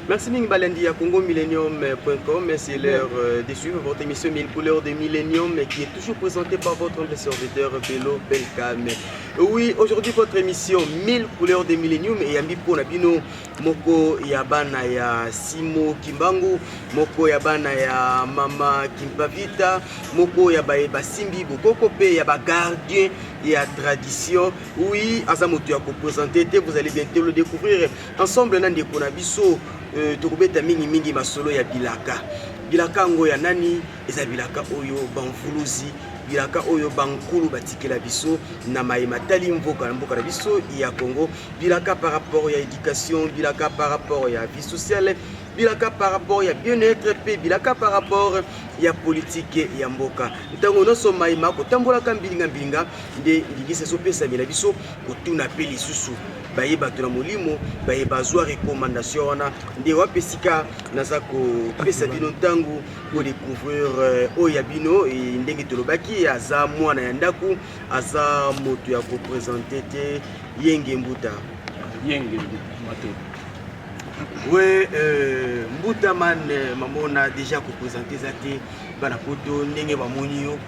Merci Ning Balendi à CongoMillennium.com. C'est l'heure de suivre votre émission 1000 couleurs de Millennium qui est toujours présentée par votre humble serviteur Bello Belkam. Oui, aujourd'hui votre émission 1000 couleurs de Millennium et Yambi Ponabino Moko Yabana ya Simo Kimbangu, Moko Yabana ya Mama Kimpavita, Moko Yabaeba Simbi Bokoko Pe Yaba Gardien et à tradition. Oui, Azamoto ya présenter, vous allez bientôt le découvrir ensemble Nande Konabiso. Tokobeta mingi masolo ya bilaka ngo ya nani eza bilaka oyo banvuluzi bilaka oyo bankulu batikela biso na mayema tali mvoka na mboka na biso ya Congo, bilaka par rapport ya éducation, bilaka par rapport ya vie sociale, bilaka par rapport ya bien-être pe bilaka par rapport ya politique ya mboka. Ntango noso mayema kotambola ka mbilinga nde ngise so pesa bila biso kotuna pe lisusu bayeba tuna molimo bayeba zwa recommandation wana nde wapesika naza kopesa bino ntango ko découvrir oya bino ndenge tolobaki aza mwana ya ndaku aza moto ya ko présenter te Yenge Mbuta Mato. Oui, Mbuta man mamona déjà ko présenter zate bana poto ndenge ba monio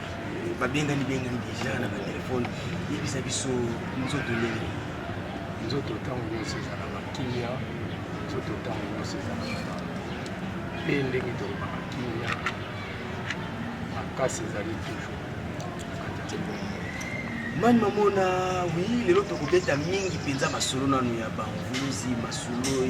ba bengani déjà na ba téléphone ibisa biso nzoto ndenge Nzoto tango nyonso ezalaka kimia, nzoto tango nyonso ezalaka mpe ndenge tolobaka kimia makasi ezali toujours kati te man mamona oui lelo tokobeta mingi penza masolo nanu ya banvuluzi masolo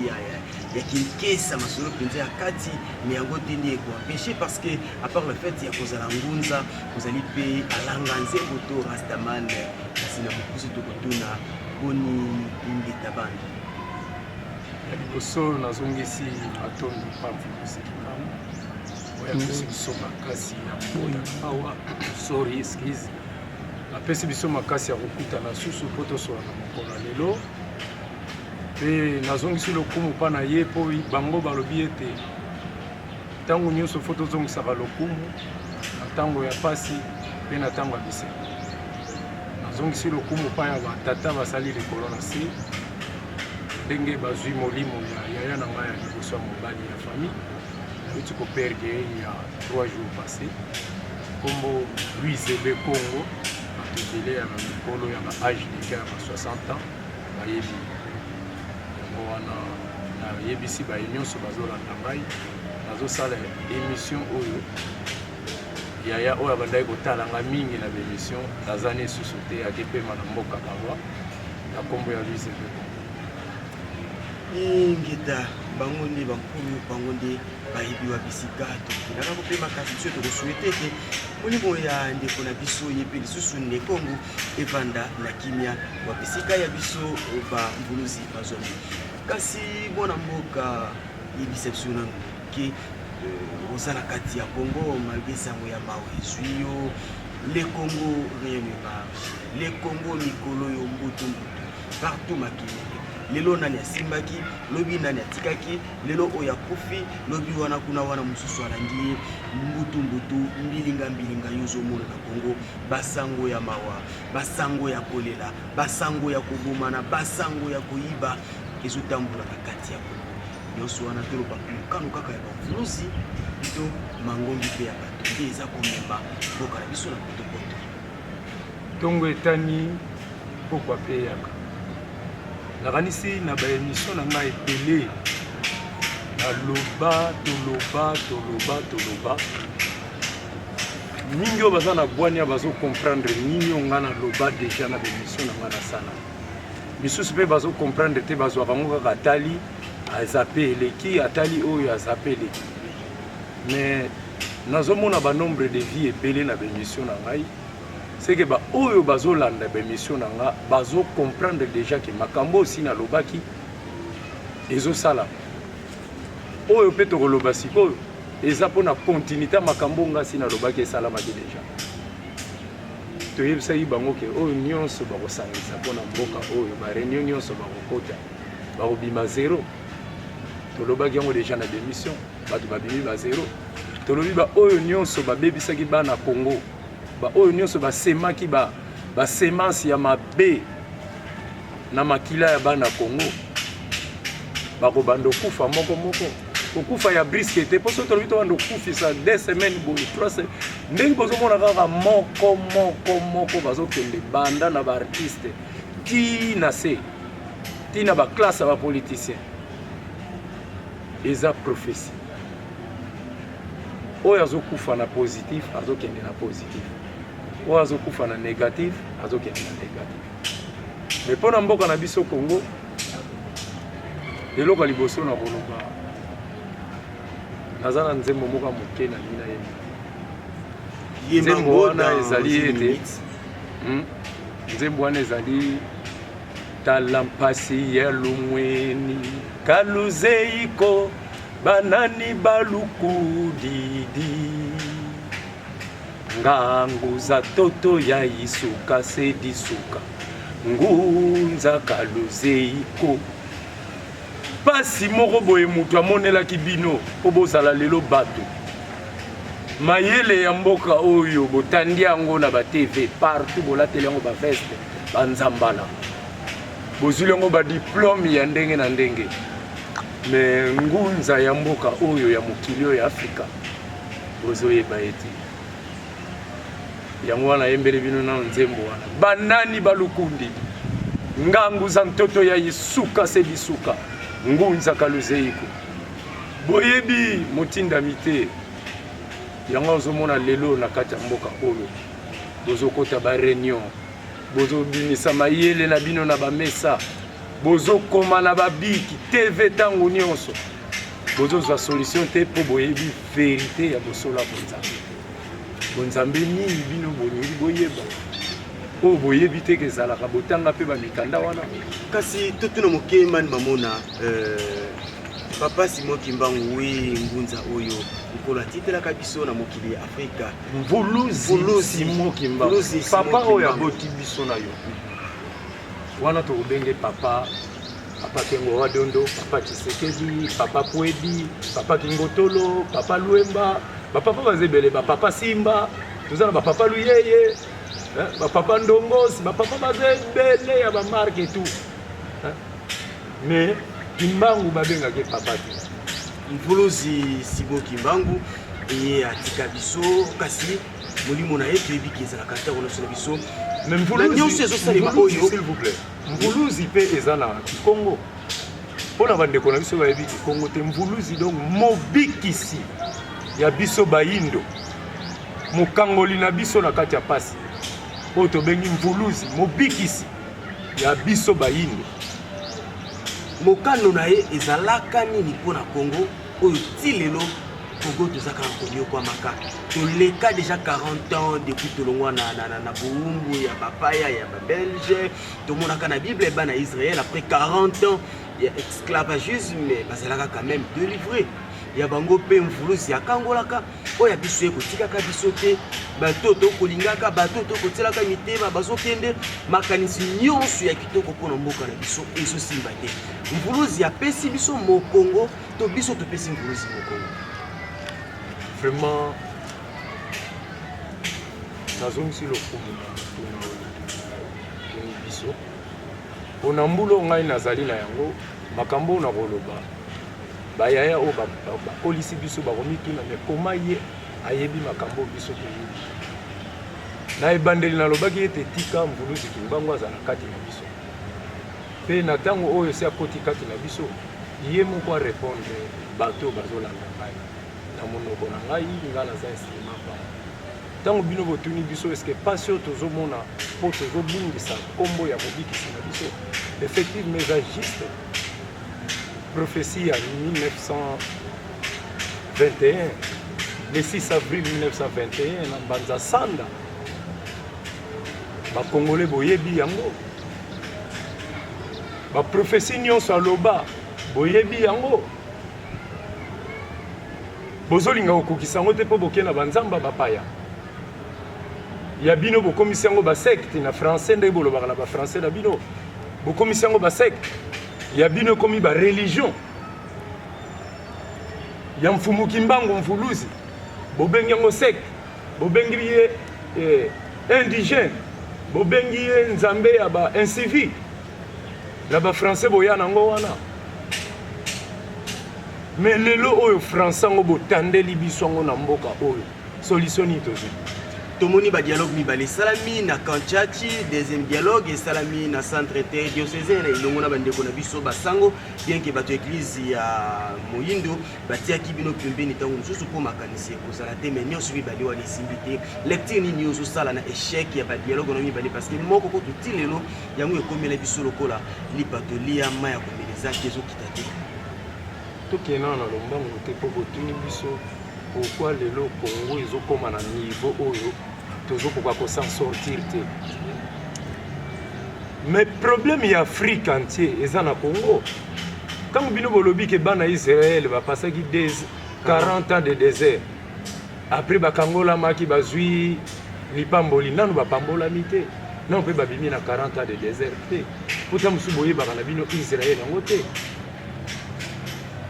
ya kinkesa masolo penza ya kati mais yango te nde ekoempêche parce que à part le fait ya kozala ngunza kozali mpe alanga nzembo to rastaman kasi na mokusi tokotuna boni ingeta bandi ya liboso nazongisi matondo pamvuluzi kimamu oyapesi biso makasi ya boya awa sorry excuse apesi biso makasi ya kokutana susu mpo tosola na mokolo lelo mpe nazongisi lokumu mpa na ye mpo bango balobi ete ntango nyonso fo tozongisaka lokumu na ntango ya pasi mpe na ntango ya bisengo. Nazongisi lokumu mpa ya batata basali likolo na se ndenge bazwi molimo ya yaya na ngai ya liboso ya mobali ya famille nauti koperge ya 3 jours passé kombo Louise Ebe Congo atutele ya mikolo ya baage deja ya ba 60 ans bayebi yango wana nayebisi baye nyonso bazolanda ngai nazosala émission oyo yaya oyo abandaki kotalanga mingi na bémission naza ne susu te akepema na mboka bawa na kombo ya Louise Ebe Congo ingeta bango nde bankulu bango nde bayebiwa bisika tokendaka kopema kasi biso tokosouete ete molimo ya ndeko na biso ye mpe lisusu nde Congo evanda na kimia bapesika ya biso bamvuluzi bazwami kasi mwana mboka yebisa biso nanu ke oza na kati ya Congo malgré sango ya mawe ezwi yo le Congo rien ne marche le Congo mikolo yo mbutu partout makili lelo nani asimbaki lobi nani atikaki lelo oya kufi lobi wana kuna wana mususu alangi mbutu mbilinga yozo mona na Congo basango ya mawa basango ya kolela basango ya kobomana basango ya koyiba ezotambula na kati ya Congo nyonso wana toloba kanu kaka ya bavuluzi bito mangombi pe ya bato nde eza komemba mboka na biso na potopoto ntongo etani pokwa pe yaka nakanisi na baémission na ngai epele naloba toloba mingi oyo baza na bwani ya bazokomprendre nini oyo ngai naloba deja na baémission na ngai nasala misusu mpe bazokomprendre te bazwaka yango kaka atali aza pe eleki atali oyo aza pe eleki mais nazomona banombre de vie ebele na baémission na ngai c'est que oyo bazolanda baémission na nga bazocomprendre déjà que makambo aussi nalobaki ezosala oyo mpe tokoloba sikoyo eza mpona continuité makambo nga si nalobaki esalamaki déjà toyebisaki bango ke oyo nyonso bakosangisa mpona mboka oyo bareunion nyonso bakokota bakobima zero tolobaki yango déjà na démission bato babimi ba zero tolobi oyo nyonso babebisaki bana Congo oyo nyonso basemaki basemence ya mabe na makila ya bana Congo bakobanda okufa moko okufa ya briske te mpo soki tolobi tobanda okufisa 2 semaines boye 3 semaines ndenge bozomona kaka moko bazokende banda na baartiste tina se tina baklasse ya bapoliticien eza prophétie oyo azokufa na positif azokende na positif oyo azokufa na négatif azokende na négatif mais mpo na mboka na biso Congo eloko ya liboso na koloba naza na nzembo moko moke na mina ye nzembo wana ezali ete nzembo wana ezali tala mpasi ya lumweni kaluzeiko banani balukudidi ngangu za toto ya isuka sedisuka ngunza kaluzeiko pasi moko boye mutu amonelaki bino po bozala lelo bato mayele ya mboka oyo botandi yango na batv partout bolateli yango baveste banzambala bozuli yango badiplome ya ndenge na ndenge me ngunza ya mboka oyo ya mokili oyo ya afrika bozoyeba ete yango wana yembele bino na nzembo wana banani balukundi ngangu za ntoto ya isuka sedisuka ngunza kaluzeiko boyebi motindami te yango ozomona lelo na kati ya mboka oyo bozokota bareunion bozobimisa mayele na bino na bamesa bozokoma na babiki tv ntango nyonso bozozwa solution te mpo boyebi verité ya bosola bonzambe nini bino bolingi boyeba oyo boyebi te kezalaka botanga mpe bamikanda wana kasi totuna moke mani mamona papa Simon Kimbangu we ngunza oyo nkolo atitelaka biso na mokili ya Afrika mvuluzi Simon Kimbangu papa oyo aboti biso na yo wana tokobenge papa Kengo Wadondo, papa Tshisekedi, papa Pwedi, papa Kingotolo, papa Luemba, papa Bazebele, papa Simba, tozana papa Luyeye, papa Ndongos, papa Bazebele ya ba marque et tout. Mais Kimbangu babenga ke papa te. Mvuluzi Simon Kimbangu et atika biso kasi molimo na yetu ebiki za kata ona sona biso. Mais Mvuluzi s'il vous plaît. Mvuluzi pe ezana Congo. Pona bandeko na biso bayebi Congo te Mvuluzi donc mobikisi ya biso bayindo. Mokangoli na biso na kati ya pasi. Po to bengi Mvuluzi mobikisi ya biso bayindo. Mokano na ye ezalaka nini pona Congo oyo tilelo Congo tozaka konyo kwa maka. Toleka déjà 40 ans depuis tolongwa na boumbu ya papaya ya ba belge tomonaka na Bible ba na Israël après 40 ans ya esclavagisme bazalaka quand même délivré ya bango pe Mvuluzi ya kangolaka oya biso ekotikaka biso te batoto kolingaka batoto kotelaka mitema bazokende makanisi nyonso ya kitoko pona mboka na biso ezosimba te Mvuluzi apesi biso mokongo to biso topesi Mvuluzi mokongo. Vraiment nazongisi lokumu na biso pona mbulo ngai nazali na yango makambo na koloba bayaya o bakolisi biso bakomituna me koma ye ayebi makambo biso toyebi na ebandeli nalobaki ete tika Mvuluzi Kimbangu aza na kati na biso mpe na ntango oyo se akoti kati na biso ye moko arépondre bato bazolanda ngai na monoko na ngai ngai naza instrument pa ntango bino botuni biso eske pasi oyo tozomona mpo tozobungisa nkombo ya mobikisi na biso effectivement eza juste prophétie ya 1921 le 6 avril 1921 na Mbanza Sanda bakongole boyebi yango baprophétie nyonso aloba boyebi yango bozolinga kokokisa yango te mpo bokenda banzamba bapaya ya bino bokomisi yango basekte na français ndenge bolobaka na bafrançais na bino bokomisi yango basekte ya bino ekomi bareligion ya Mfumu Kimbangu Mvuluzi bobengi yango sekte bobengi ye indigène bobengi ye nzambe ya ba incivique na bafrançais boya nango wana mais lelo oyo français ngo botandeli biso ngo na mboka oyo solution ni tozo tomoni ba dialogue mibale salami na Kanchachi, deuxième dialogue et salami na centre interdiocésain na ilongo na bandeko na biso basango bien que bato église ya Moyindo batiaki bino pembeni tango mosusu po makanisi kozala te mais nyonso mibale wana esimbi te lecture nini ozosala na échec ya ba dialogue na mibale parce que moko ko tuti lelo yango ekomela biso lokola lipato lia ma ya komeleza ezokita te tokena na lombango te po botuni biso pourquoi lelo Congo ezokoma na niveau oyo tozokoka s'en sortir te mais problème ya Afrique entier eza na Congo ntango bino bolobi ke bana Israël bapasaki 40 ans de désert après bakangolamaki bazwi lipamboli nanu bapambolami te nanu mpe babimi na 40 ans de désert te pota mosusu boyebaka na bino Israël yango te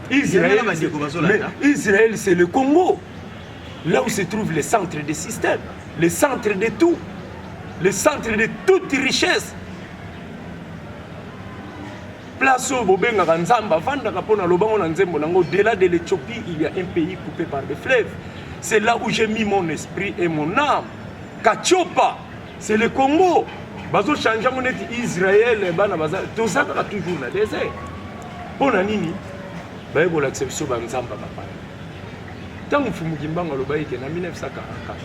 Israël, c'est le Congo, là où se trouve le centre des systèmes, le centre de tout, le centre de toute richesse. Place au Bobenga Nzamba, Vanda Kapona Lobango Nzembo, au-delà de l'Éthiopie, il y a un pays coupé par des fleuves. C'est là où j'ai mis mon esprit et mon âme. Kachopa, c'est le Congo. Bazo changea mon Israël, Bana Baza, tout ça va toujours dans le désert. Bon, Nini. Baye ko l'acception ba nzamba papa tangu mfumu Kimbanga lobayi ke na 1944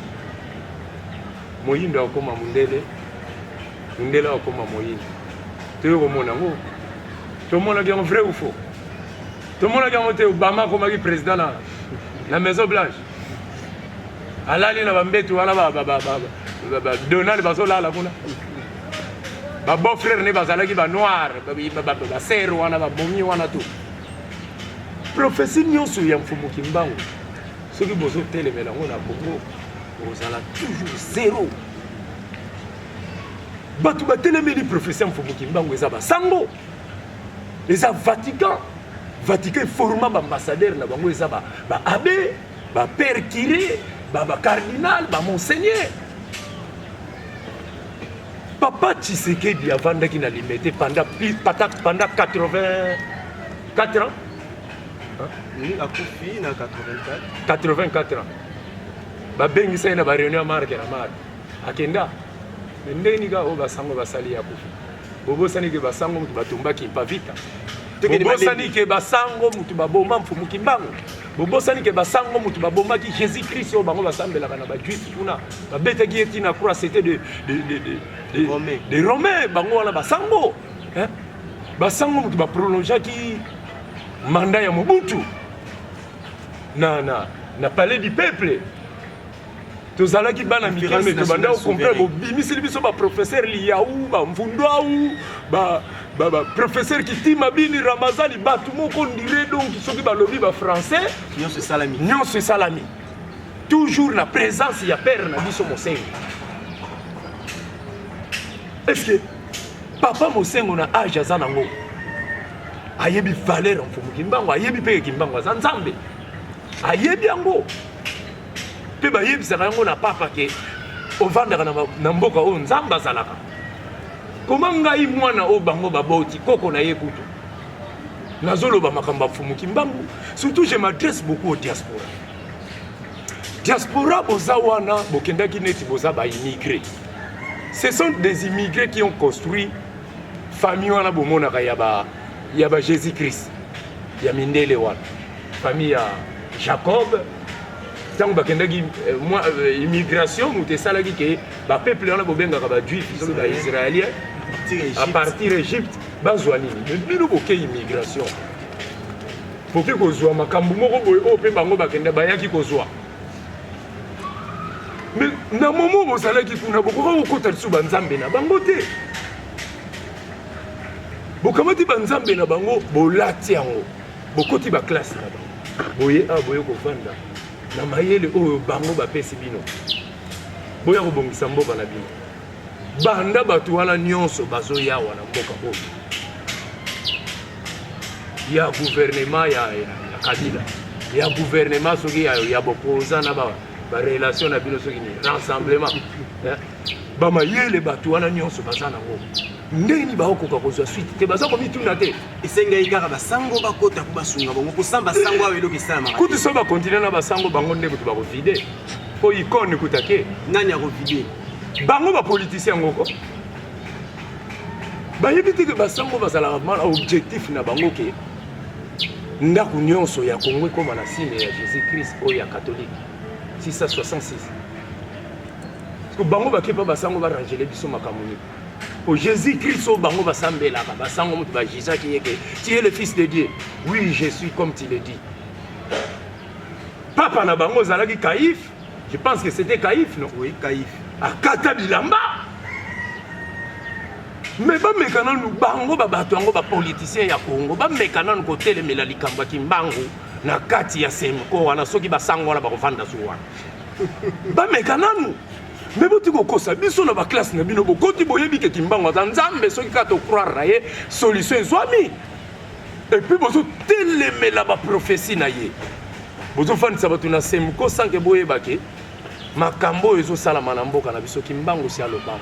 Moyindo akoma Mundele akoma Moyindo to komona ngo to mona bien vrai ou faux to mona bien te Obama comme président na Maison Blanche alali na bambetu wana ba Donald bazola la kuna ba beau frère ne bazalaki ba noir ba sero wana ba bomi wana tout prophétie nyonso ya mfumu Kimbangu soki bozo telemela ngo na Congo ozala toujours zéro batu batelemeli prophétie ya mfumu Kimbangu eza basango eza Vatican forma baambassadeur na bango eza ba abbé ba père curé ba cardinal ba monseigneur Papa Tshisekedi avandaki na limité pendant 84 ans. A Koufi, na 84 ans. Ba bengi sai na ba réunion marque na mar. Akenda. Ndeni ga o basango basali ya Koufi. Bobo sani ke basango mutu batumbaki pa vita. Bobo sani ke basango mutu baboma mfumu Kimbangu. Bobo sani ke basango mutu baboma ki Jésus Christ o bango basambela kana ba juif kuna. Ba betaki eti na croix c'était de Romains bango wana basango. Hein? Basango mutu ba prolonger ki mandat ya Mobutu na palais du peuple tozalaki bana mikame to banda comprendre bimisili biso ba professeur Liaou ba Mvundwaou ba professeur Kitima Bini Ramazani batu moko ndire donc soki balobi ba français nyonso salami toujours na présence ya père na biso Mosengo. Est-ce que papa Mosengo na âge azanango ayebi valeur mfumu Kimbangu ayebi pe Kimbangu aza nzambe ayebi yango pe bayebisaka yango na papa ke ovandaka na mboka oyo nzambe azalaka koma ngai mwana oyo bango baboti koko na ye kutu nazoloba makambo ya mfumu Kimbangu surtout je m'adresse beaucoup au diaspora boza wana bokendaki neti boza baimmigré ce sont des immigrés qui ont construit famille wana bomonaka ya ba Jésus Christ ya mindele wana famille ya Jacob tango bakendaki immigration mutu esalaki ke bapeuple wana bobengaka bajuif soki baisraélien à partir Égypte bazwa nini bino boke immigration boke kozwa makambo moko boye oyo mpe bango bakenda bayaki kozwa mais na momo bozalaki kuna bokoka kokota lisu banzambe na bango te bokamati banzambe na bango bolati yango bokoti baklasse na bango boye boye kovanda na mayele oyo bango bapesi bino boya kobongisa mboka na bino banda bato wana nyonso bazoyawa na mboka oyo ya gouvernement ya Kabila ya gouvernement soki ya bokoza ba relation na bino soki ni rassemblement ba mayele bato wana nyonso bazana ngo ndeni ba okoka kozwa suite te baza komituna te esenga ikaka basango bakota ku basunga bongo kusamba sango awelo kisama kuti so ba continuer na basango bango ndeko to ba ko vide po icône kutake nani ako vide bango ba politicien ngoko ba yebite ke basango bazala vraiment objectif na bango ke ndako nyonso ya Congo koma na signe ya Jésus Christ o ya catholique 666 ko bango bakepa basango ba rangele biso makamuni au Jésus Christ au bango basambela ka basango mutu ba Jésus qui est tu es le fils de Dieu. Oui, je suis comme tu le dis. Papa na bango zalaki Caïphe. Je pense que c'était Caïphe, non? Oui, Caïphe. Akata bilamba. Mais ba mekana nu bango ba bato ngo ba politicien ya Congo ba mekana nu kotele mela likamba kimbangu na kati ya semko wana soki basango na ba kovanda suwa. Ba mekana nu mais boti kokosa biso na ba classe na bino bokoti boyebi ke kimbango za nzambe soki ka to croire ye solution ezwami et puis bozo telemela ba prophétie na ye bozo fandisa bato na semko sanke boyeba ke makambo ezo salama na mboka na biso kimbango si aloba.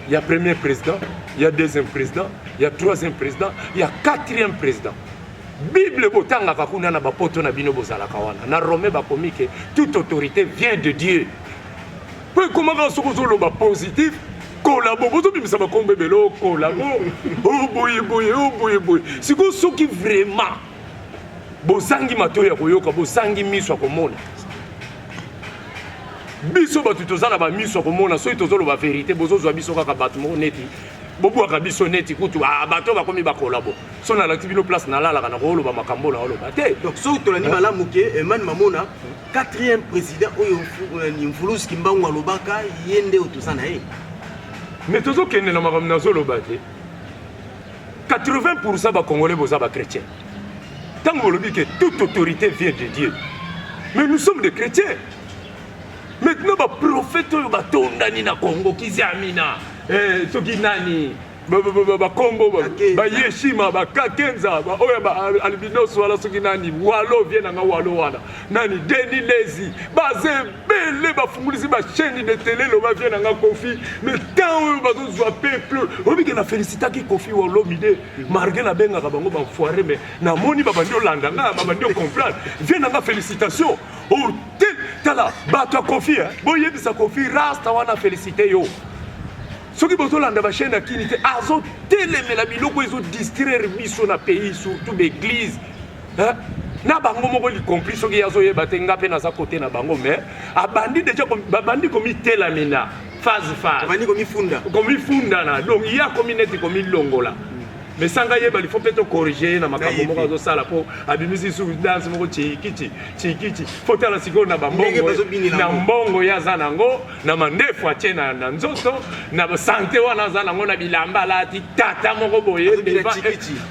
Il y a premier président, il y a deuxième président, il y a troisième président, il y a quatrième président. Bible botanga kakuna na bapoto na bino bozala kawana. Na Rome bakomi ke toute autorité vient de Dieu. Peu comment on se retrouve ba positif, collabo bozo bimisa ba kombe belo collabo. Oh boye. Siko soki vraiment bozangi matoya koyoka bozangi miso komona. Biso batu tozana ba miso komona so itozolo ba vérité bozo zwa biso kaka batu mo neti. Bobu akabiso neti kutu bato bakomi ba collabo. So na l'activité no place na lala kana ko loba makambo na loba te. Donc so to lani malamu ke man mamona quatrième président oyo ni mfulus kimbangu alobaka yende otosana e. Mais tozo kende na makambo na zo loba te. 80% ba congolais boza ba chrétiens. Tant que lobi que toute autorité vient de Dieu. Mais nous sommes des chrétiens. Maintenant ba prophète oyo batondani na Congo kiziamina soki nani ba Congo ba Yeshima ba Kakenza ba oya ba albinoso wala soki nani walo viena nga walo wana nani Deni Lezi baze bele ba fungulisi ba chaîne de télé lo ba viena nga Kofi mais tant ba zo zwa peuple obi ke na félicita ki Kofi walo mide marge na benga ka bango ba foire mais na moni ba bandio landa nga ba bandio comprendre viena nga félicitation oh tala bato Kofi boyebisa Kofi rasta wana féliciter yo. Ce qui est dans la chaîne qui était azo telemela biloko ezo distraire biso na pays surtout l'église na bango moko li compris ce qui azo yeba tenga pe na sa côté na bango mais abandi déjà bandi komi telamina phase bandi komi funda na donc il y a communauté komi longola mais sanga yeba il faut peut-être corriger na makambo moko azo sala po abimisi su dance moko chikiti faut tala siko na bambongo na mbongo ya zanango na mandefu atena na nzoto na santé wana zanango na bilamba lati tata moko boye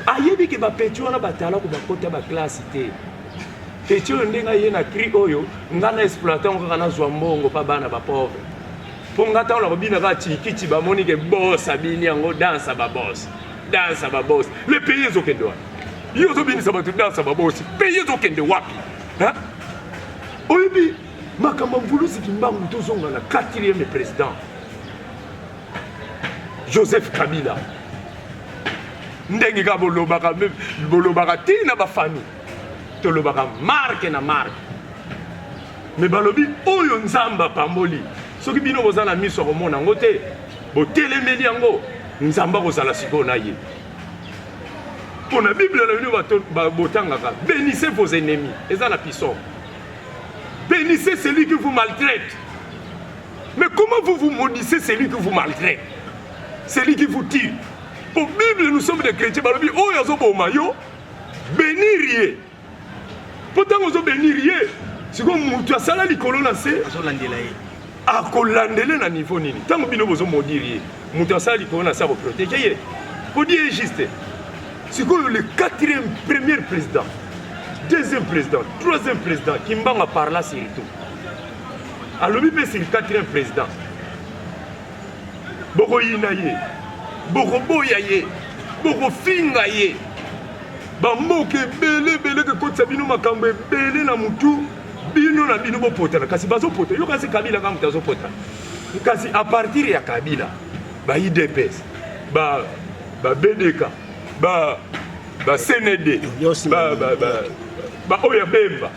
ayebi ke ba petit wana batala ko bakota ba classe te petit ndenga ye na cri oyo ngana exploiter ngaka na zwa mbongo pa bana ba pauvre po ngata ona ko bina ka chikiti ba moni ke boss abini yango dansa ba boss dansa ba boss le pays est au Kenya yo zo bini sabatu dansa ba boss pays est au Kenya wapi oyebi makambo mvulusi kimbangu tozonga na 4e président Joseph Kabila ndenge ka bolobaka tina ba famille to lobaka marque na marque mais balobi oyo nzamba pamboli soki bino bozana miso komona ngote botelemeli yango nzamba kozala siko na ye pour la Bible la bino botangaka bénissez vos ennemis eza na pisson. Bénissez celui qui vous maltraite. Mais comment vous maudissez celui qui vous maltraite? Celui qui vous tue. Pour la Bible, nous sommes des chrétiens. Oh, il y a mayo. Bénir. Pourtant, on bénir. C'est comme tu as ça là, les colons lancés. À colandele na niveau nini. Tant que bino bozo maudire. Tu as ça, les colons lancés pour protéger. Pour dire juste. C'est comme le 4e premier président. 2e président, 3e président, Kimbanga par là surtout. Alors, c'est le 4e président. Boko Yinaye, Boko Boyaye, Boko Fingaye, Bamboke Bele, que Kote Sabino Makambe, Bele na Moutou, bino na bino bopotana kasi bazopota yo kasi Kabila kama mtazopota kasi à partir ya Kabila ba IDPS ba BDK ba CND ba oya Bemba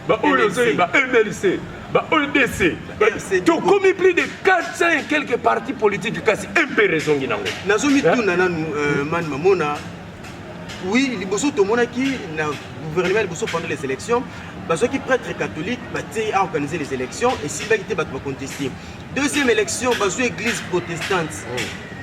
ba oyo ba MLC ba ODC tu commis plus de 400 et quelques partis politiques kasi un peu raison nginango nazomi tuna nanu man mamona oui liboso tomonaki na gouvernement liboso pendant les élections parce que prêtre catholique a organisé les élections et si bagité bat contester deuxième élection bazo église protestante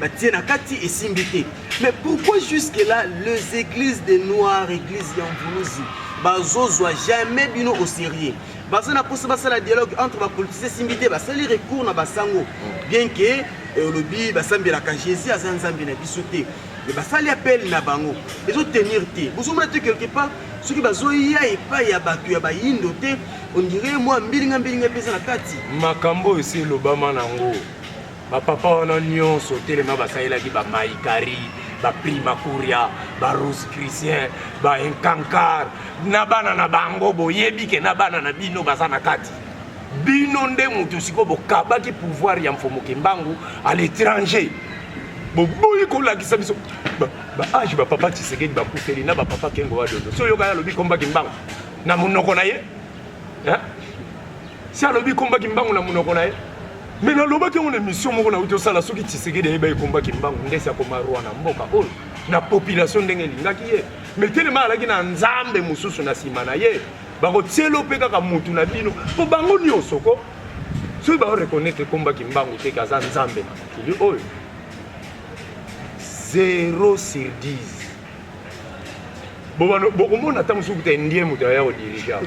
batie na kati et simbité mais pourquoi jusque là les églises des noirs églises yamvuluzi bazo soit jamais bino au sérieux parce que na posa basala dialogue entre ba politiciens simbité basali recours na basango bien que lobby basambela ka Jésus azanzambi na bisoté mais basali appel na bango ils ont tenir té vous avez quelque part ce qui bazoya et pas ya batu ya bayindo té on dirait moi mbilinga pesa na kati makambo esi lobama nango ba papa wana nyonso telema basaelaki ba maikari ba prima kuria ba rose christian ba enkankar na bana na bango boyebi ke na bana na bino bazana kati bino nde mutu siko bokabaki pouvoir ya mfomo Kimbangu à l'étranger boboyi kolakisa biso ba age ba papa Tshisekedi ba kufeli na ba papa Kengo Wadodo so yoka lobi komba Kimbangu na munoko na ye si alobi komba Kimbangu na munoko na ye mais na lobaki on émission moko na uto sala soki Tshisekedi eba komba Kimbangu ndesi akoma Rwanda mboka oyo na population ndenge lingaki ye mais tellement alaki na nzambe mususu na sima na ye bako tielo pe kaka mutu na bino po bango nyonso ko so ba reconnaître komba Kimbangu te kaza nzambe na kili oyo 0 sur 10 bokomona ta musuku te ndie mutu ya dirija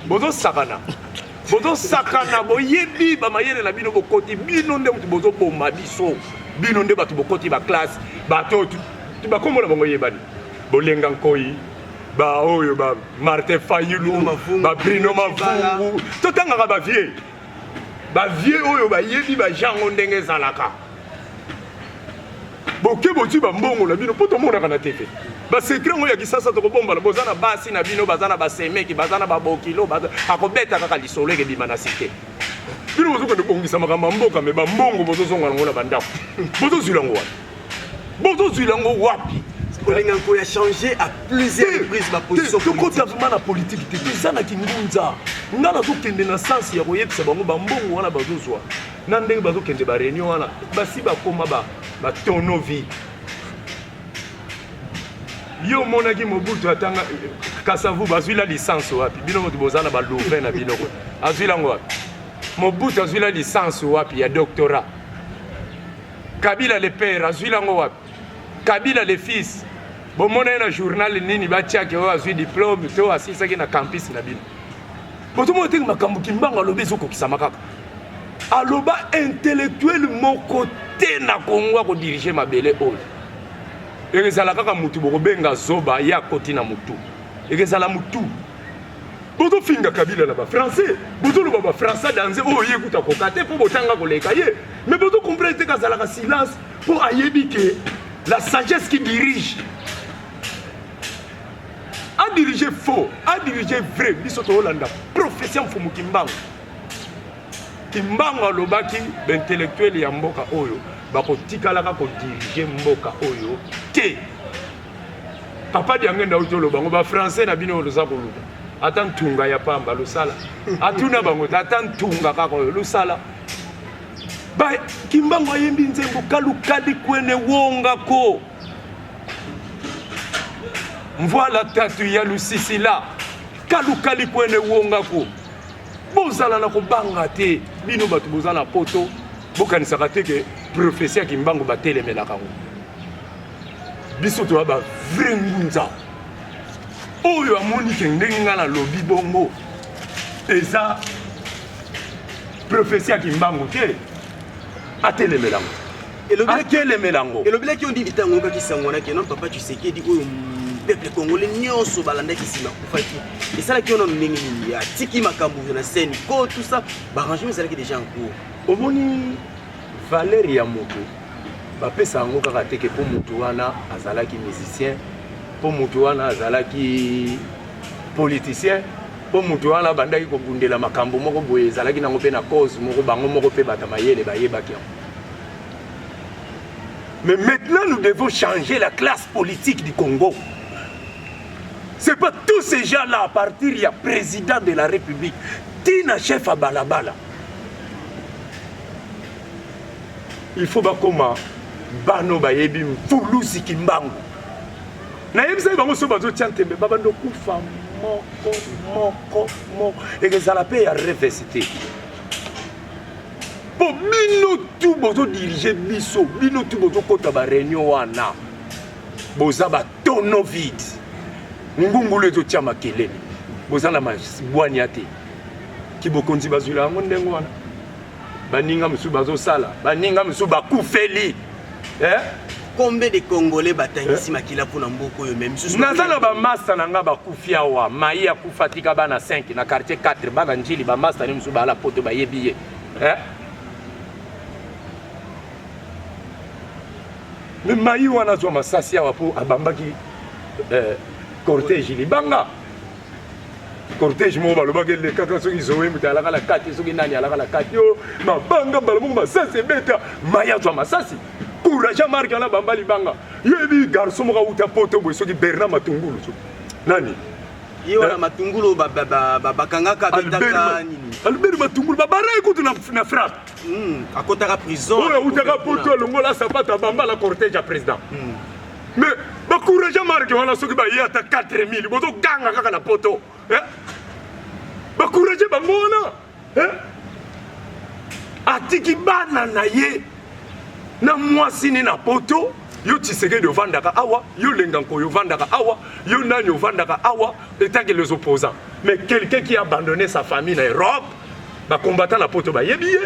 bozo sakana boyebi bamayele na bino bokoti bino nde mutu bozo bomba biso bino nde batu bokoti ba classe bato bakomona bango yebani bolenga nkoi ba oyo ba Martin Fayulu ba Bruno Mavungu totangaka ba vie oyo ba yebi ba jango ndenge zalaka boke boti ba mbongo na bino poto mona kana tete ba secret ngo ya kisasa to kobomba na bozana basi na bino bazana ba semeki bazana ba bokilo akobeta kaka lisolo ke bima na cité bino bozo ko bongisa makamba mboka me ba mbongo bozo zonga ngona bandako bozo zulango wapi Olenganko a changé à plusieurs reprises ma position politique. Quand tu as politique, tu es na kingunza. Ngala to kende na sens ya koyebisa bango ba mbongo wana bazozwa. Na ndenge bazo kende ba réunion wana basi ba koma ba tono vie. Yo monaki Mobutu atanga Kasavu bazwi la licence wapi. Bino moto bozana ba Louvain na bino ko. Azwi lango wapi. Mobutu azwi la licence wapi ya doctorat. Kabila le père azwi lango wapi. Kabila le fils bon mon na journal nini ba tiake o azwi diplôme to asisaki na campus na bino boto mo te makambo Kimbangu alobi zoko kisama kaka aloba intellectuel moko te na Kongo ko diriger mabele oyo ekezala kaka mutu boko benga zoba ya koti na mutu ekezala mutu boto finga Kabila na ba français boto lo ba français danse o yekuta ko kate po botanga ko leka ye mais boto comprendre que zala ka silence pour ayebi ke la sagesse qui dirige a dirigé faux, a dirigé vrai. Bisoto Hollanda, profession Fumu Kimbangu. Kimbangu alobaki intellectuel ya mboka oyo, bako tikalaka ko diriger mboka oyo. Te. Papa di angenda utolo bango ba français na bino loza ko luka. Atan tunga ya pamba lo sala. Atuna bango atan tunga kako lo sala. Ba Kimbangu ayembi nzembo kalukadi kwene wonga ko. Voilà tatu ya lusisi la kalukali kwene wonga ko. Bozala na ko banga te bino batu bozala poto bokanisaka te ke professeur Kimbangu batelemela kango. Biso to ba vrai ngunza. Oyo amoni ke ndenge ngana lobi bongo. Eza professeur Kimbangu te atelemelango. Et le bilaki on dit bitango ka kisangona ke non papa Tshisekedi oyo peuple congolais nyonso balanda kisima kufaki. Et ça là qui on a ndenge ni ya tiki makambu na scène ko tout ça ba arrangement ça là qui déjà en cours. Omoni Valérie ya moto ba pesa ngo kaka teke po mutu wana azalaki musicien po mutu wana azalaki politicien po mutu wana bandaki kobundela makambo moko boye ezalaki nango mpe na cause moko bango moko mpe bata mayele bayebaki yango. Mais maintenant nous devons changer la classe politique du Congo. C'est pas tous ces gens-là à partir il y a président de la République tina chef à balabala. Il faut ba koma bano bayebi mfulusi kimbangu. Na yebisa bango so bazo tiantembe babando kufa moko et que ça la paye à revesiter. Pour bino tout bozo diriger biso, bino tout bozo kota ba réunion wana. Boza ba tono vide. Ngungulu to tia makelele. Boza na mabwani ate. Ki bokonzi bazula ngo ndengo wana. Baninga musu bazo sala, baninga musu bakufeli. Combien de Congolais batangisi makila pour Mboko yo même sous nazana ba master nanga bakufia wa mayi akufatika bana 5 na quartier 4 bana njili ba master ni musu bala poto ba yebiye mais mayi wana zo masasi ya wapo abambaki cortège libanga cortège mo balobaki le kaka soki zowe mutala kala 4 soki nani ala kala 4 yo mabanga balomo masasi beta mayi zo masasi courage marque na bamba libanga yebi garçon mo ka uta poto bo soki Bernard Matungulu so nani yo na Matungulu bakanga ka betaka nini Albert Matungulu babara ekutu na frappe akotaka prison oya utaka poto longola sapata bamba la cortège à président mais ba courage marque wana soki ba yata 4000 bozo ganga kaka na poto ba courage bangona atiki bana na ye na mwasi ni na poto yo Tshisekedi ovandaka awa yo lenganko yo vandaka awa yo nani ovandaka awa étant que les opposants mais quelqu'un qui a abandonné sa famille en Europe ba combattant na poto ba yebiye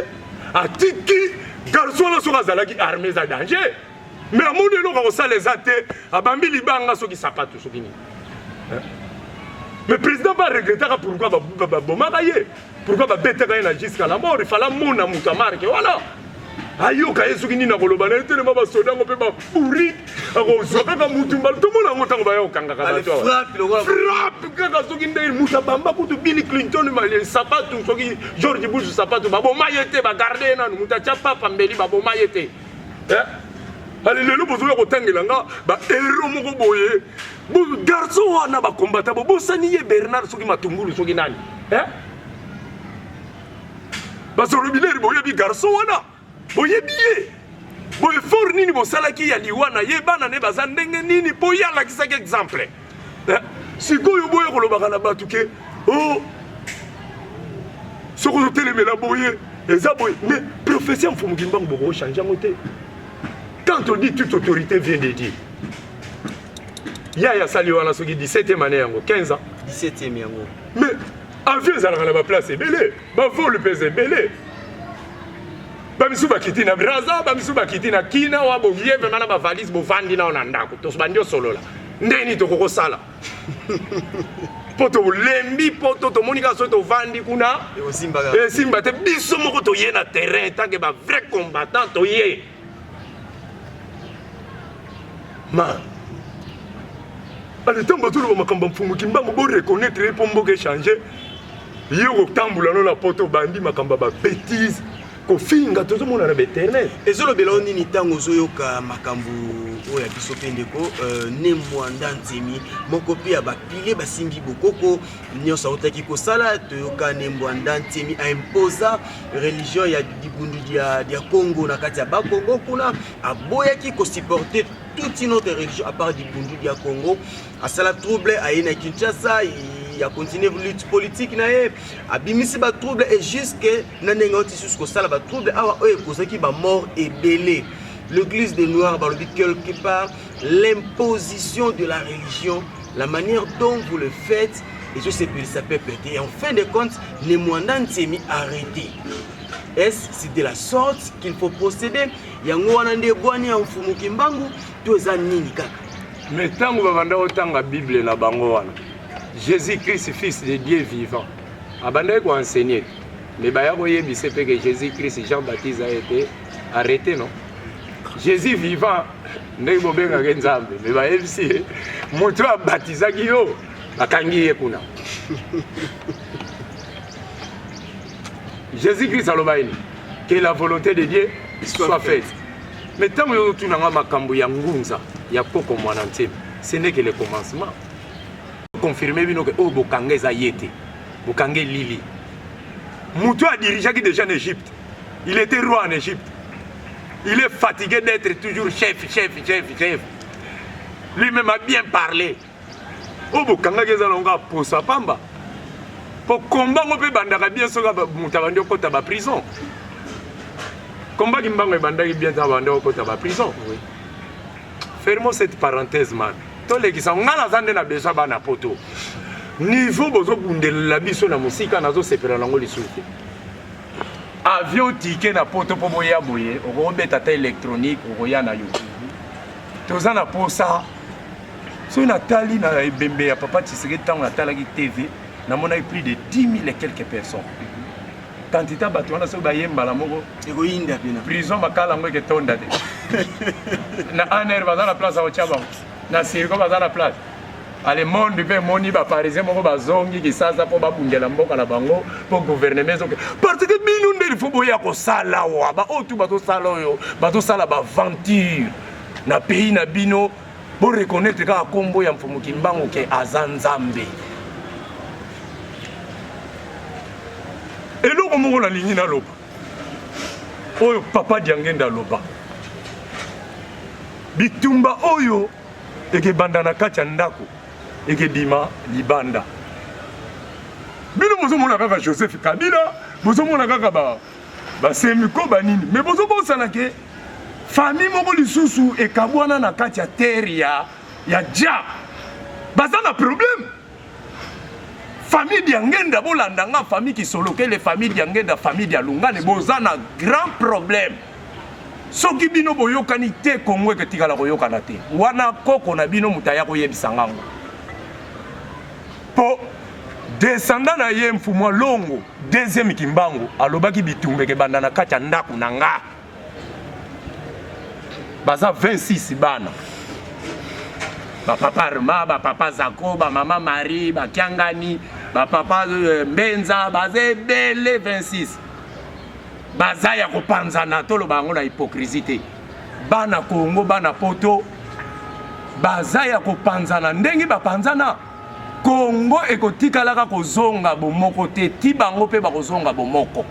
atiki garçon la soka zalaki armée za danger mais à mon élo ko sala ezate abambi libanga soki sapato soki ni mais président va regretter pourquoi ba bomaka ye pourquoi ba beteka na jusqu'à la mort il fallait mona muta marque voilà ayoka yesuki nina kolobana etelema basoda ngo pe ba pourri akozwa kaka mutu mbala tomona ngo tango bayo kanga kaka to frappe kaka soki ndei muta bamba kutu Bill Clinton mali sapatu soki George Bush sapatu babo mayete ba garder nanu muta cha papa mbeli babo mayete allez lelo bozoya kotangela nga ba héros moko boye bo garçon wana ba combattant bo bosani ye Bernard soki Matungulu soki nani ba so robineri boye bi garçon wana boye biye boye for nini bosalaki ya liwana yebana ne baza ndenge nini po ya lakisaki exemple sikoyo boye kolobaka na bato ke soko otelemela boye eza boye mais professeur Mfumuki Mbangu boko changer yango te quand on dit toute autorité vient de dire ya sali wana soki 17e année yango 15 ans 17e yango mais avion ezalaka na baplace ebele bavole pese ebele bamisu bakiti na Braza bamisu bakiti na Kina wa boviye vraiment na ba valise bovandi na ona ndako to bandio solola ndeni to kokosala poto lembi poto to monika so to vandi kuna simba te biso moko to ye na terrain tant que ba vrai combattant to ye man ale tamba tolo makambo Mfumuki Mbangu bo reconnaître po mboke changer yo tambula no na poto bandi makambo ba bêtise kofinga tozomona na internet ezolobela nini ntango ozoyoka makambo oyo ya biso mpe ndeko Nemwanda Ntemi moko mpe ya bapile basimbi bokoko nyonso autaki kosala toyoka Nemwanda Ntemi aimposa religion ya dibundu ya Congo na kati ya bakongo kuna aboyaki kosupporter toute une autre religion à part dibundu ya Congo asala trouble aye na Kinshasa il a continué lutte politique nae abimisi ba trouble et jusque na nengoti jusqu'au sala ba trouble awa oye kozaki ba mort et belé l'église des noirs ba lobi quelque part l'imposition de la religion la manière dont vous le faites et je sais que ça peut péter en fin de compte Nemwanda Ntemi arrêté est-ce c'est de la sorte qu'il faut procéder yango wana nde bwani ya Mfumuki Mbangu to eza nini kaka mais tango babanda otanga bible na bango wana Jésus-Christ, fils de Dieu vivant. Abandonné quoi enseigner. Mais il sait que Jésus-Christ, Jean-Baptiste a été arrêté, non? Jésus vivant, mais il si moto a baptisé Guillaume, a kangi kuna. Jésus-Christ a dit que la volonté de Dieu soit faite. Mais tant que tu n'as pas makambo ya ngunza ya poko mwana nteme, ce n'est que le commencement. Confirmer que oh bokanga za yete, bokanga lili. Moutou a dirigé déjà en Égypte. Il était roi en Égypte. Il est fatigué d'être toujours chef. Lui-même a bien parlé. Oh bokanga za longa posa pamba. Pour combat on peut bandaka bien soka mutabandi okota ba prison. Combat kimbango bandaki bien tabandi okota ba prison. Oui. Fermons cette parenthèse man. Tous les qui sont ngala zande na besoin bana poto. Niveau bozo bundela biso na musika nazo sepela lango lisuki. Avion ticket na poto po boya boye, okobeta ta électronique okoya na yo. Toza na posa. So na tali na bembe ya papa Tshisekedi tant na talaki TV. On a eu plus de 10 000 et quelques personnes. Quand il y a des gens qui ont été en prison, ils ont été en prison. Na aner baza la place au Tchabang. Na Sirko baza la place. Ale monde pe moni ba parisien moko bazongi ki sasa po ba bungela mboka na bango po gouvernement zo. Parce que bino ndeli fo boya ko sala wa ba otu ba to sala yo, ba to sala ba aventure. Na pays na bino bo reconnaître ka kombo ya mfumu kimbango ke azanzambe. Et là, on a la ligne dans l'eau. Oh, papa Diangenda loba. Bitumba oyo, eke bandana kachandako, eke bima libanda. Bino bozo mona kaka Joseph Kabila, bozo mona kaka ba semiko banini. Mais bozo bosana ke famille moko lisusu e kabwana na kati ya terre ya ja. Bazana problème. Famille Diangenda bolandanga famille qui soloke les familles Diangenda famille Dialunga ne bozana grand problème. Soki bino boyokani te Kongo ke tikala koyokana te. Wana koko na bino mutaya koyebisangango. Po descendant na ye mfumu longo deuxième kimbango alobaki bitumbe ke bandana kati ndaku nanga. Baza 26 bana. Ba papa Rma, ba papa Zako, ba maman Marie, ba Kiangani, ba papa Benza, baze bele 26. Baza ya kopanzana tolo bango na hypocrisie. Bana Kongo, bana poto. Baza ya kopanzana ndengi ba panzana. Kongo ekotikalaka kozonga bomoko te, ti bango pe ba kozonga bomoko.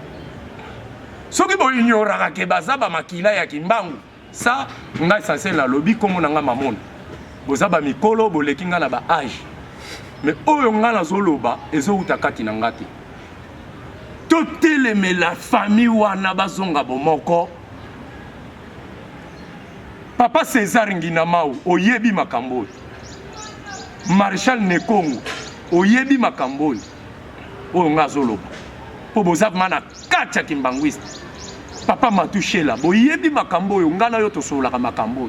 Soki bo ignoraka ke baza ba makila ya kimbangu. Ça ngai sensé la lobby comme nanga mamona. Bozaba mikolo bolekinga na ba âge. Mais oyo ngana zoloba ezo utakati na ngati. Toteleme la famille wana bazonga bomoko. Papa César Nginamau oyebi makambo. Marshal Nekongo oyebi makambo. Oyo ngazoloba. Po bozaba mana kacha kimbangwista. Papa Matushela boyebi makambo oyo ngana yo tosolaka makambo.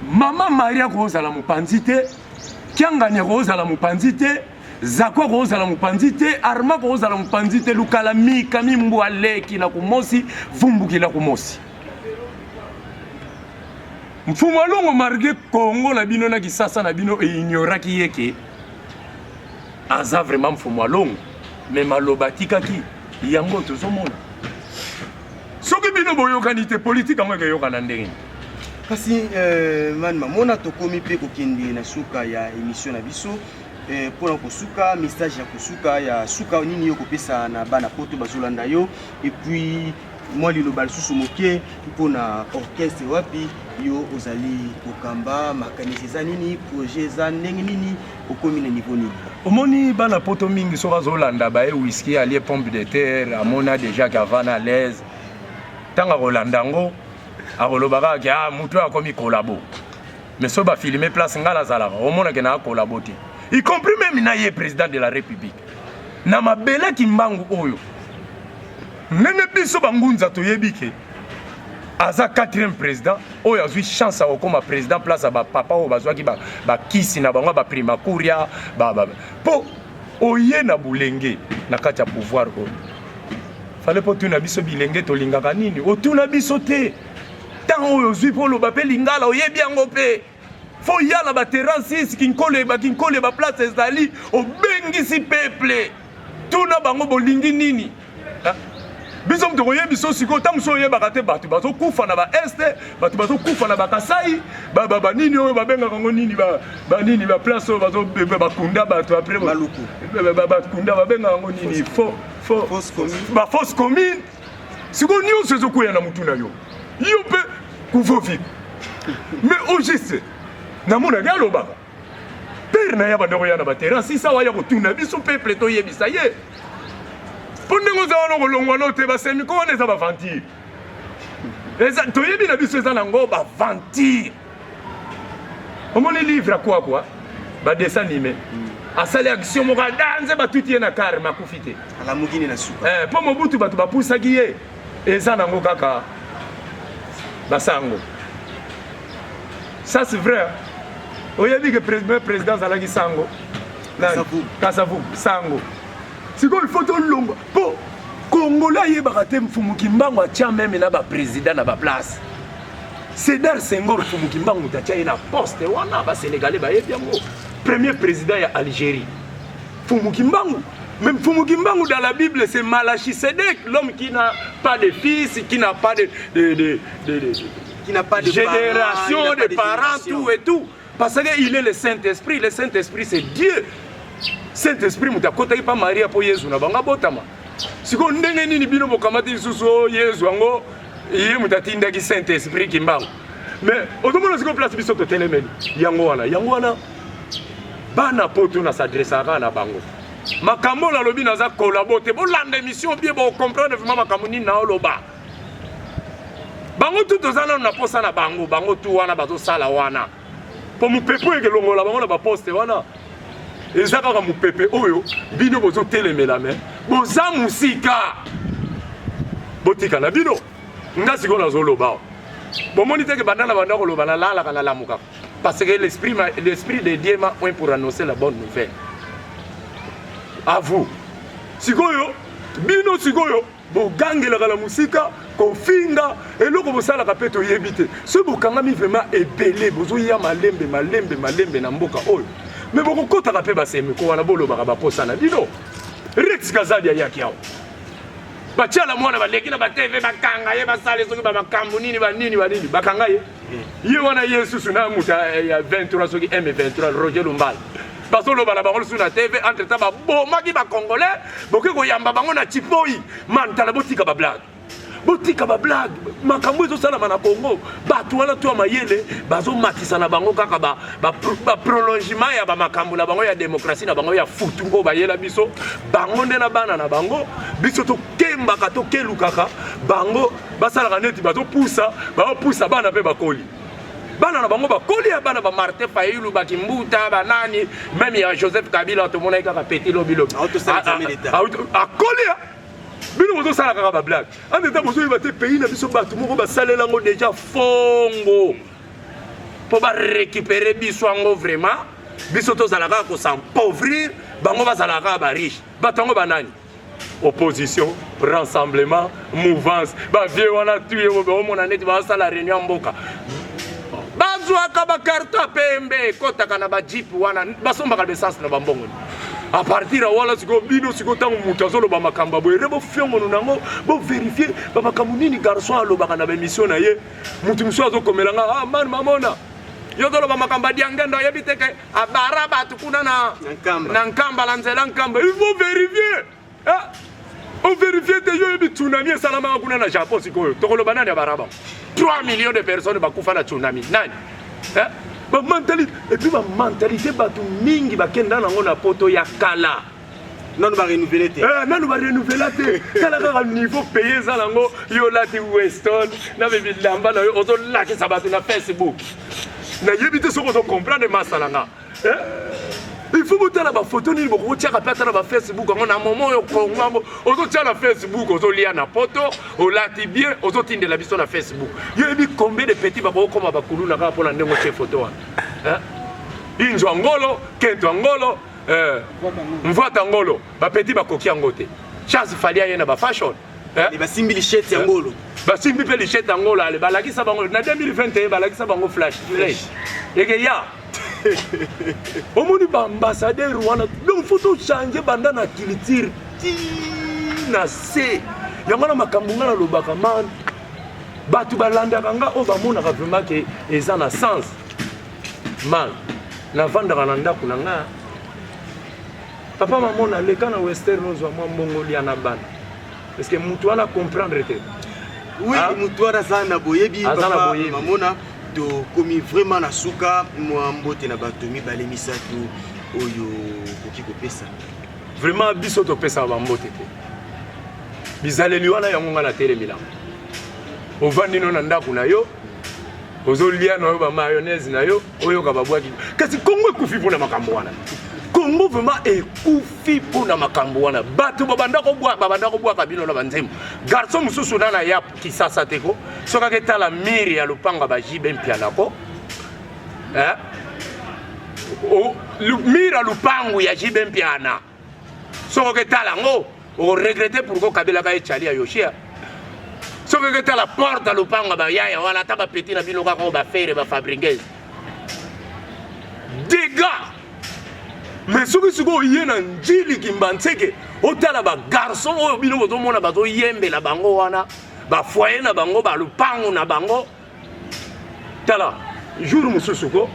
Maman Maria Rosa la mupanzite, Kiangani Rosa la mupanzite, Zakwa Rosa la mupanzite, Arma Rosa la mupanzite, Lukala Mika Mimbuale ki na kumosi, Vumbu ki na kumosi. Mfumu alongo marge Kongo na bino na kisasa na bino e ignoraki yeke. Aza vraiment mfumu alongo, mais malobatika ki yango tozomona. Soki bino boyokani te politique amwe ke yokana ndenge. Kasi manma mona tokomi pe kokende na suka ya émission na biso pour kosuka message ya kosuka ya suka nini yo kopesa na bana poto bazolanda yo et puis moi liloba lisusu moke mpona orchestre wapi yo ozali kokamba makanisi za nini projet za ndenge nini okomi na niveau nini omoni bana poto mingi soka zolanda ba e whisky ali pompe de terre amona déjà qu'avana à l'aise tanga rolandango akolobaka ke mutu akomi kolabo mais so ba filmer place ngala zalaka omona ke na kolabo te y compris même na ye président de la république na mabela kimbangu oyo nene biso bangunza toyebi ke aza 4e président oyo azwi chance akokoma président place ba papa oyo bazwaki ba kisi na bango ba prima kuria po oye na bulenge na kati ya pouvoir oyo fallait po tuna biso bilenge tolingaka nini otuna biso te tant oyo zwi polo ba pe lingala oyebi yango pe faut y aller ba terrain 6 kinkole ba place ezali obengisi peuple tuna bango bolingi nini biso mto koyebi biso siko tangu so yeba te batu bazo kufa na ba este batu bazo kufa na ba Kasai ba nini oyo babenga kango nini ba nini ba place oyo bazo ba kunda batu après maluku ba kunda babenga kango nini fausse commune siko nio sezo kuya na mutuna yo pe kuvovi mais au juste na mona galo ba père na ya ba ndoko ya na ba terrain si ça wa ya ko tuna biso peuple to yebisa ye Pondenge za kolongwa no te ba semi ko wana eza ba ventir. Eza toyebi na biso eza nango ba ventir. Omoni livre quoi ba dessin animé. Asali action mo ka danze ba tutie na kar makufite. Ala mugini na suka. Po Mobutu batu ba pusaki ye. Eza nango kaka basango. Ça c'est vrai. Oyebi que président zalaki sango. Kasavu sango. Siko il faut to longo po Congolais yebaka te mfumuki mbango atia même na ba président na ba place. Sédar Senghor mfumuki mbango mutatia na poste wana ba Sénégalais ba yebi yango. Premier président ya Algérie. Mfumuki mbango. Même mfumuki mbango dans la Bible c'est Malachisédek, l'homme qui n'a pas de fils, qui n'a pas de qui n'a pas de génération, de parents, tout et tout. Parce qu'il est le Saint-Esprit. Le Saint-Esprit c'est Dieu. Saint-Esprit mutakota pa Maria po Yesu na banga botama siko ndenge nini bino bokamati suso Yesu ngo ye mutatinda ki Saint-Esprit kimbango mais otomona siko place biso to telemeni yango wana bana poto na s'adressera na bango makambo la lobi naza collaborer bo lande mission bien bo comprendre vraiment makambo ni na loba bango tout ozana na posa na bango tu wana bazo sala wana po mu pepo ekelongola bango na ba poste wana ezaka ka mupepe oyo bino bozo telemela me boza musika botika na bino ngasi ko nazo loba bomoni teke bandana bandako loba na lala kana lamuka parce que l'esprit de Dieu m'a point pour annoncer la bonne nouvelle à vous sikoyo bino sikoyo bogangela kala musika kofinga eloko bosala ka peto yebite ce bokangami vraiment ebele bozo ya malembe na mboka oyo mais beaucoup kota ka pe basemi ko wana bolo baka baposa na bino Rex Kazadi yaki yao batia la mwana baleki na ba TV bakanga ye basale soki ba makambo nini bakanga ye ye wana Yesu suna muta ya 23 soki M23 Roger Lumbala parce que lo bala bango suna TV entre temps ba bomaki ba congolais boke ko yamba bango na chipoi man tala botika ba blague makambo ezo sala na Congo batu wana to mayele bazo matisa na bango kaka ba prolongement ya ba makambo na bango ya démocratie na bango ya futungo ba yela biso bango nde na bana na bango biso to kemba ka to kelukaka bango basala ka neti bazo poussa bana pe bakoli bana na bango bakoli ya bana ba Martin Fayulu ba Kimbuta ba nani même ya Joseph Kabila to mona kaka petit lobilo akoli bino bozo sala kaka ba blague en état bozo yeba te pays na biso batu moko ba salela ngo déjà fongo po ba récupérer biso ngo vraiment biso to sala kaka ko s'empauvrir bango ba sala kaka ba riche batango banani opposition rassemblement mouvance ba vieux wana tuye bo mona neti ba sala réunion mboka bazwa ka ba carte pembe kota kana ba jeep wana basomba ka essence na bambongo à partir de là, si bino si tant mutazolo ba makamba bo rebo fiongo nango bo vérifier ba makambu nini garçon alo ba kana ba mission na ye mutu mso azo komelanga man mamona yo dolo ba makamba diangendo yebite ke abaraba tukuna na nkamba la nzela nkamba il faut vérifier on vérifie te yo yebi tsunami salama kuna na Japon sikoyo tokolo banani abaraba 3 millions de personnes ba kufa na tsunami nani ba mentalité et puis ba mentalité batu mingi bakenda nango na poto ya kala non ba renouveler te non ba renouveler te kala ka niveau payer ça nango yo lati Weston na be bilamba na yo ozo laki sabatu na Facebook na yebite soko to comprendre masalanga il faut boter la photo ni boko tia ka plata na Facebook ngo na moment yo kongo ozo tia na Facebook ozo lia na poto o lati bien ozo tinde la biso na Facebook yo ebi combien de petits bako koma bakulu na ka pona ndengo che photo wa injo ngolo kento ngolo mvata ngolo ba petit bakoki ngote chance falia yena ba fashion ni ba simbili shete ngolo basimbi mpe lichette yango olale balakisa bango na 2021 balakisa bango flash eke ya omoni baambassadeur wana donc faut tochange banda na culture na se yango na makambo nga nalobaka man bato balandaka nga oyo bamonaka vraiment ke eza na sens man navandaka na ndako na nga papa mama naleka na western ozwa mwa mbongo lia na bana parce que mutu wana comprendre te oui mutu wana aza na boyebi papa mamona tokomi vraiment na suka mwa mbote na bato mibale misato oyo koki kopesa vraiment biso topesaka bambote te bizaleli wana yango nga na telemilango ovandi no na ndako na yo ozolia na yo bamayonnaise na yo oyoka babwaki kasi kongo ekufi mpona makambo wana kongo vraiment ekufi mpona makambo wana bato babanda kobwaka bino na banzembo garçon mosusu nana ya kisasa teko soki aketala mire ya lopanga bajibe mpianako mire ya lupangu ya jibe mpiana soki oketala yango oregrete pourko kabelaka echali ya yoshia soki oketala porte ya lopanga bayaya wana ata bapeti na bino kaka o bafere bafabrikese dégâts. Mais ce que vous voyez dans Njili Kimbanseke, otala ba garçon oyo bino bozomona bazo yembe la bango wana, ba foyer na bango, ba lupango na bango. Tala, jour mosusu ko.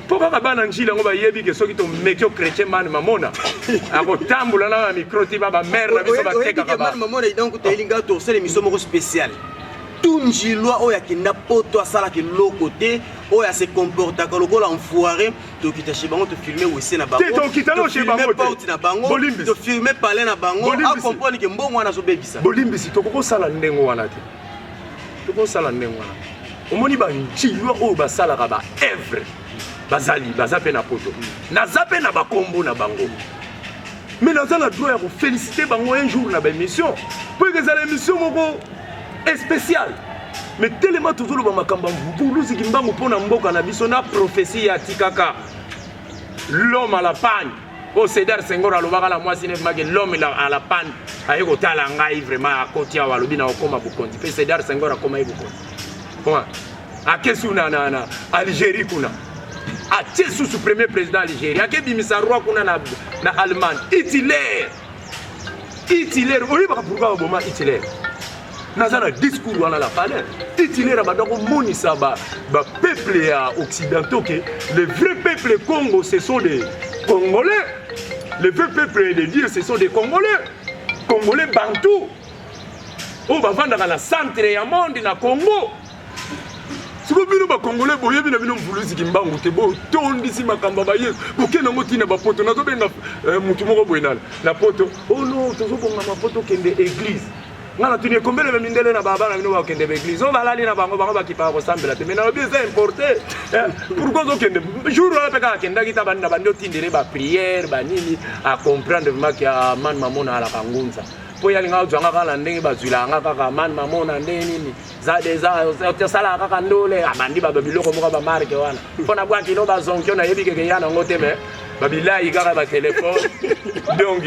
Pourquoi ba na Njili ngo ba yebi ke soki to mekyo chrétien man mamona. Ako tambula na micro ti ba mère na biso ba teka ka ba. Mamona donc telinga to c'est l'émission moko spéciale. Tout njilwa oyo akenda poto asalaki lokote oyo ase comportaka lokola enfoiré tokita chez bango to filmer wese na bango to kitalo chez bango porte na bango to filmer parler na bango a comprendre que mbongo wana zo bebisa bolimbisi tokoko sala ndengo wana te tokoko sala ndengo wana omoni ba njilwa oyo basalaka ba œuvre bazali bazape na poto nazape na bakombo na bango mais naza na droit ya ko féliciter bango un jour na ba émission pour que ça l'émission moko spécial mais tellement toujours le makamba mbuluzi kimbango pona mboka na biso na prophétie ya tikaka l'homme à la panne au Sédar Senghor alobaka la moi sine mage l'homme à la panne aye ko tala ngai vraiment à côté ya walobi na okoma bukonzi pe Sédar Senghor akoma ibukonzi comment a kesu na Algérie kuna a tiesu sous premier président Algérie a kebimisa roi kuna na Allemagne Hitler oyi baka pourquoi boma Hitler Nazana discours wana la palais. Hitler a badako monisa ba peuple occidentaux que le vrai peuple Congo ce sont des Congolais. Le vrai peuple de Dieu ce sont des Congolais. Congolais bantou. On va vendre dans la centre ya monde na Congo. Si vous bino ba Congolais boye bino bino mbuluzi kimbangu te bo tondisi makamba ba yesu. Bokena motina ba poto nazo benga mutu moko boyenala. La poto. Oh non, tozo bonga ma poto kende église. Ngana tuni kombele mindele na baba na bino ba kende église on va aller na bango ba ki pa ressemble te mais na bien c'est importé pourquoi zo kende jour la peka kenda kita banda bando tindere ba prière ba nini à comprendre vraiment que man mamona ala kangunza po yali nga uzanga kala ndenge bazwila nga kaka man mamona ndenge nini za des sala kaka ndole abandi ba biloko moka ba marque wana pona bwa kilo ba zonkyo na yebi ke yana ngote me ba bilayi kaka ba téléphone donc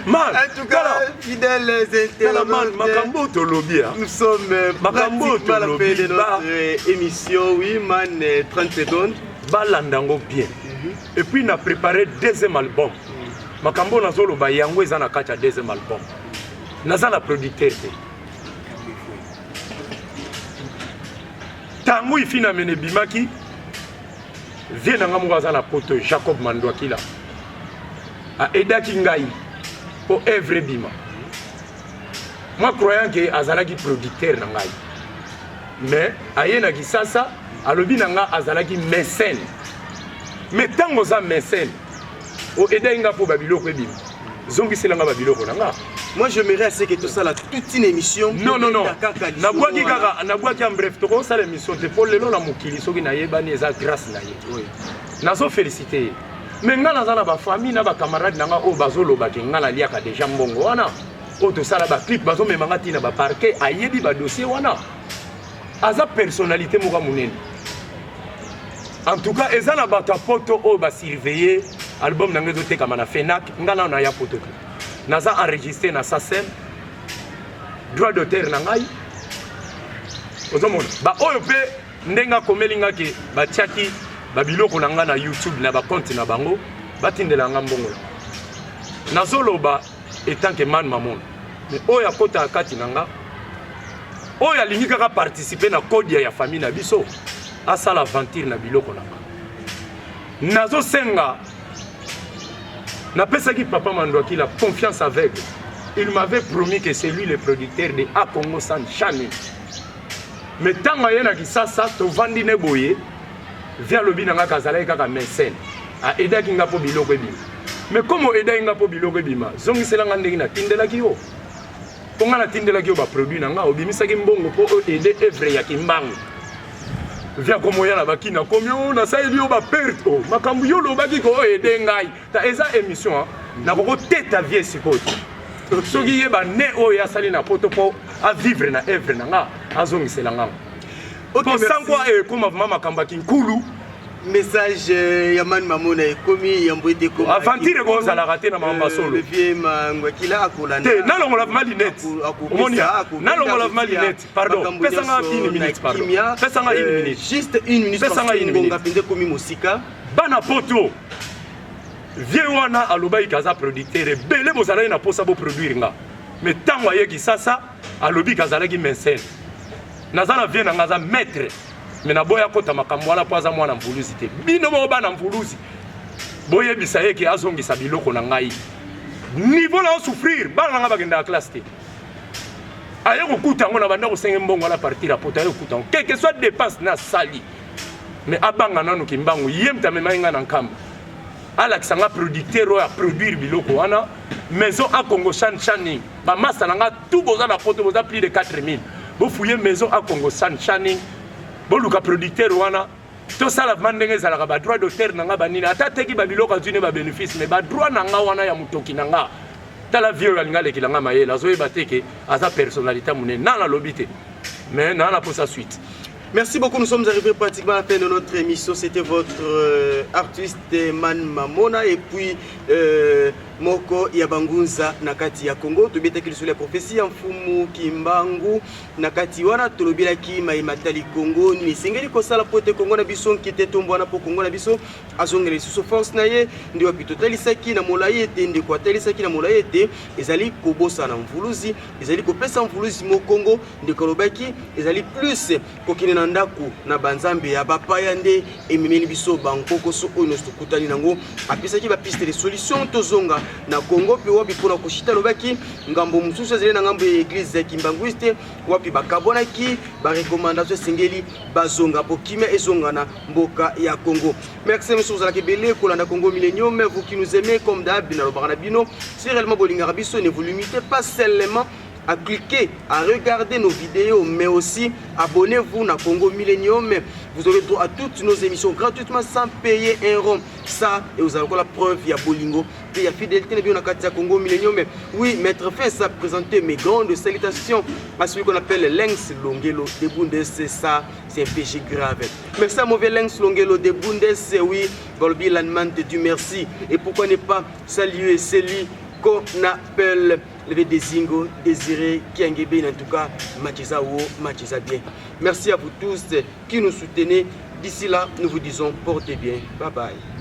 man, en tout cas, fidèles internautes, nous sommes pratiquement à la fin de notre émission. Oui, man, 30 secondes. Balandango bien. Et puis, on a préparé deuxième album. Makambo Nazolo Bayango est en a deuxième album. Naza la producteur. Tango il finit à mener Bimaki. Vient à Ngamouraza la poto Jacob Mandouakila. A Eda Kingaï pour œuvre bima. Moi croyant que Azalaki producteur nangai. Mais ayena kisasa alobi nanga Azalaki mécène. Mais tant que ça mécène o Eda inga pour babiloko bima. Zongi selanga babiloko nanga. Moi j'aimerais assez que tout ça là toute une émission. Non. Nabwaki kaka nabwaki en bref to ça l'émission de Paul Lelo na mukili soki na yebani eza grâce na ye. Oui. Nazo féliciter. Mais nga nazana ba famille na ba camarade nanga o bazolo ba ke nga na liaka déjà mbongo wana o to sala ba clip bazo memanga tina ba parquet ayebi ba dossier wana aza personnalité moka munene en tout cas ezana ba ta poto o ba surveiller album nanga zo teka mana Fenac nga na ya poto naza enregistré na SACEM droit d'auteur na ngai ozomona ba oyo pe ndenga komelinga ke batiaki babiloko na nga na YouTube na ba compte na bango batindela nga mbongo nazoloba etant que Man Mamona mais oyo akota kati na nga oyo alingi kaka participer na code ya famille na biso asala aventure na biloko na nga nazosenga napesaki papa Mandwaki la confiance aveugle. Il m'avait promis que c'est lui le producteur de A Congo San Chani. Mais tant que je suis ça, tu vas ne boye vers le binanga kazala kaka mécène. A aida kinga po biloko bima. Mais comme aida kinga po biloko bima, zongi selanga ndenge na tindela kiyo. Ponga na tindela kiyo ba produit nanga obimisa ki mbongo po aider œuvre ya kimbango. Via comme ya na bakina komyo na sa elio ba perte o makambu yo lo baki ko aider ngai. Ta eza émission na ko teta vie sikoti. Soki yeba ne o ya sali na poto po a vivre na œuvre na nga azongisela nga. Okay, sans quoi comme mama kambaki nkulu message ya Man Mamona ekomi yamboite ko aventure ko za la rater na mamba solo le vieux mangwakila akolanda te na longo la malinette omoni na longo la malinette pardon pesanga 1 minute pardon pesanga 1 minute juste 1 minute pesanga 1 minute ngapende komi musika bana poto vieux wana aloba ikaza producteur belé bozala na posa bo produire nga mais tango ayeki sasa alobi kazala ki mensel nazala vieux na ngaza maître mais na boya kota makambo wana po aza mwana mvuluzi te bino bo bana mvuluzi boyebisa yeke azongisa biloko na ngai niveau la souffrir bana nga bagenda classe te aye kokuta ngo na banda kosenga mbongo ala partir apota aye kokuta quel que soit dépense na sali mais abanga nanu kimbango yemta memainga na nkamba alakisa nga producteur oyo produire biloko wana maison à Congo San Chani ba masa na nga tout boza na poto boza plus de 4000 bo fouiller maison à Congo San Chani bo luka producteur wana to sala mandenge zalaka ba droit d'auteur na nga banini ata teki ba biloko azune ba bénéfice mais ba droit na nga wana ya mutoki na nga tala vieux alinga lekila nga mayela zoyeba teke aza personnalité munene na lobité mais na pour sa suite. Merci beaucoup, nous sommes arrivés pratiquement à la fin de notre émission. C'était votre artiste Man Mamona et puis Moko Yabangunza Nakati ya Congo. Tu bêtes qu'il sur la prophétie en Fumu Kimbangu Nakati wana tolobila ki maimatali Congo ni singeli ko sala pote Congo na biso qui était tombona po Congo na biso azongeli sous force na ye ndi wa pitotali saki na molaye te ndi ko tali saki na molaye te ezali kobosa na mvuluzi ezali ko pesa mvuluzi mo Congo ndi ko lobaki ezali plus ko kinena ndako na banzambe ya bapaya nde ememeli biso bankoko so ono sukutani nango apisaki ba piste de solution tozonga na Congo pe wapi pona koshita lobaki ngambo mususu ezeli na ngambo ya église ya Kimbanguiste wapi bakabonaki ba recommandation singeli bazonga po kimia ezonga na mboka ya Congo. Merci monsieur Zala Kebele kolanda Congo Millennium, vous qui nous aimez comme d'hab na lobana bino si réellement bolinga biso ne vous limitez pas seulement à cliquer, à regarder nos vidéos, mais aussi abonnez-vous à Congo Millennium. Vous aurez droit à toutes nos émissions gratuitement sans payer un rond. Ça, et vous avez encore la preuve, il y a Bolingo, il y a fidélité à Congo Millennium. Oui, Maître Fess a présenté mes grandes salutations à celui qu'on appelle Lengs Longelo de Bundes. Ça, c'est un péché grave. Merci à mauvais Lengs Longelo de Bundes. Oui, Golbi Landman te dit merci. Et pourquoi ne pas saluer celui qu'on appelle le Désingo, Désiré, Kiangebe, en tout cas, Machiza Wo, Machiza bien. Merci à vous tous qui nous soutenez. D'ici là, nous vous disons portez bien. Bye bye.